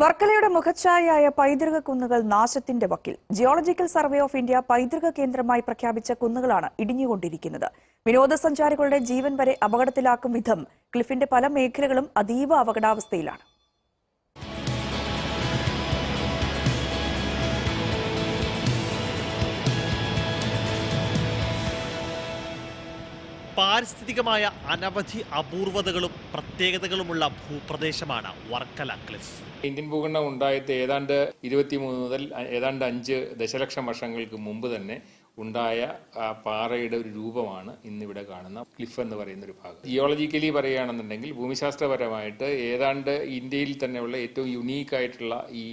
വർക്കലയുടെ മുഖച്ഛായയായ പൈതൃക കുന്നുകൾ നാശത്തിന്റെ വക്കിൽ. ജിയോളജിക്കൽ സർവേ ഓഫ് ഇന്ത്യ പൈതൃക കേന്ദ്രമായി പ്രഖ്യാപിച്ച കുന്നുകളാണ് ഇടിഞ്ഞുകൊണ്ടിരിക്കുന്നത്. വിനോദസഞ്ചാരികളുടെ ജീവൻ വരെ അപകടത്തിലാക്കും വിധം ക്ലിഫിന്റെ പല മേഖലകളും അതീവ അപകടാവസ്ഥയിലാണ്. പാരിസ്ഥിതികമായ അനവധി അപൂർവതകളും പ്രത്യേകതകളുമുള്ള ഭൂപ്രദേശമാണ് വർക്കല ക്ലിഫ്. ഇന്ത്യൻ ഭൂഖണ്ഡം ഉണ്ടായത് ഏതാണ്ട് 23 മുതൽ ഏതാണ്ട് 5 ദശലക്ഷം വർഷങ്ങൾക്ക് മുമ്പ് തന്നെ ഉണ്ടായ പാറയുടെ ഒരു രൂപമാണ് ഇന്നിവിടെ കാണുന്ന ക്ലിഫ് എന്ന് പറയുന്ന ഒരു ഭാഗം. ജിയോളജിക്കലി പറയുകയാണെന്നുണ്ടെങ്കിൽ ഭൂമിശാസ്ത്രപരമായിട്ട് ഏതാണ്ട് ഇന്ത്യയിൽ തന്നെയുള്ള ഏറ്റവും യുണീക്കായിട്ടുള്ള ഈ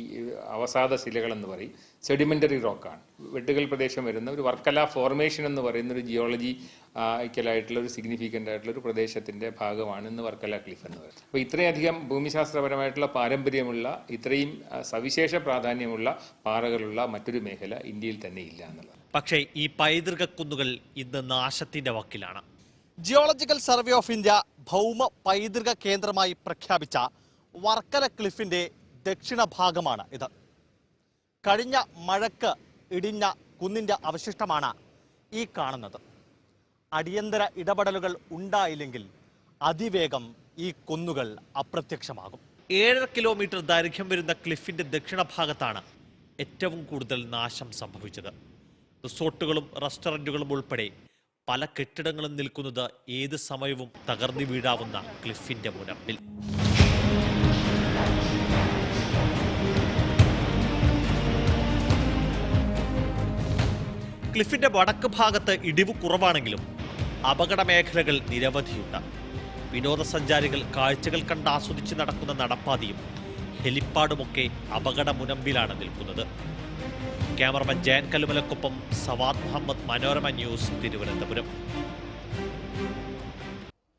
അവസാദ ശിലകൾ എന്ന് പറയും സെഡിമെന്ററി റോക്കാണ്. വെട്ടുകൽ പ്രദേശം വരുന്ന ഒരു വർക്കല ഫോർമേഷൻ എന്ന് പറയുന്ന ഒരു ജിയോളജിക്കലായിട്ടുള്ള ഒരു സിഗ്നിഫിക്കൻ്റ് ആയിട്ടുള്ള ഒരു പ്രദേശത്തിന്റെ ഭാഗമാണ് ഇന്ന് വർക്കല ക്ലിഫ് എന്ന് പറയുന്നത്. അപ്പോൾ ഇത്രയധികം ഭൂമിശാസ്ത്രപരമായിട്ടുള്ള പാരമ്പര്യമുള്ള ഇത്രയും സവിശേഷ പ്രാധാന്യമുള്ള പാറകളുള്ള മറ്റൊരു മേഖല ഇന്ത്യയിൽ തന്നെ ഇല്ല എന്നുള്ളത്. പക്ഷേ ഈ പൈതൃക കുന്നുകൾ ഇന്ന് നാശത്തിന്റെ വക്കിലാണ്. ജിയോളജിക്കൽ സർവേ ഓഫ് ഇന്ത്യ ഭൗമ പൈതൃക കേന്ദ്രമായി പ്രഖ്യാപിച്ച വർക്കല ക്ലിഫിന്റെ ദക്ഷിണ ഭാഗമാണ് ഇത്. കഴിഞ്ഞ മഴക്ക് ഇടിഞ്ഞ കുന്നിന്റെ അവശിഷ്ടമാണ് ഈ കാണുന്നത്. അടിയന്തര ഇടപെടലുകൾ ഉണ്ടായില്ലെങ്കിൽ അതിവേഗം ഈ കുന്നുകൾ അപ്രത്യക്ഷമാകും. 7.5 കിലോമീറ്റർ ദൈർഘ്യം വരുന്ന ക്ലിഫിന്റെ ദക്ഷിണ ഭാഗത്താണ് ഏറ്റവും കൂടുതൽ നാശം സംഭവിച്ചത്. റിസോർട്ടുകളും റെസ്റ്റോറൻറ്റുകളും ഉൾപ്പെടെ പല കെട്ടിടങ്ങളും നിൽക്കുന്നത് ഏത് സമയവും തകർന്നു വീഴാവുന്ന ക്ലിഫിന്റെ മുനമ്പിൽ. ക്ലിഫിന്റെ വടക്ക് ഭാഗത്ത് ഇടിവ് കുറവാണെങ്കിലും അപകട മേഖലകൾ നിരവധിയുണ്ട്. വിനോദസഞ്ചാരികൾ കാഴ്ചകൾ കണ്ട് ആസ്വദിച്ച് നടക്കുന്ന നടപ്പാതയും ഹെലിപ്പാഡുമൊക്കെ അപകട മുനമ്പിലാണ് നിൽക്കുന്നത്. ക്യാമറമാൻ ജയൻ കലുമലക്കൊപ്പം സവാദ് മുഹമ്മദ്, മനോരമ ന്യൂസ്, തിരുവനന്തപുരം.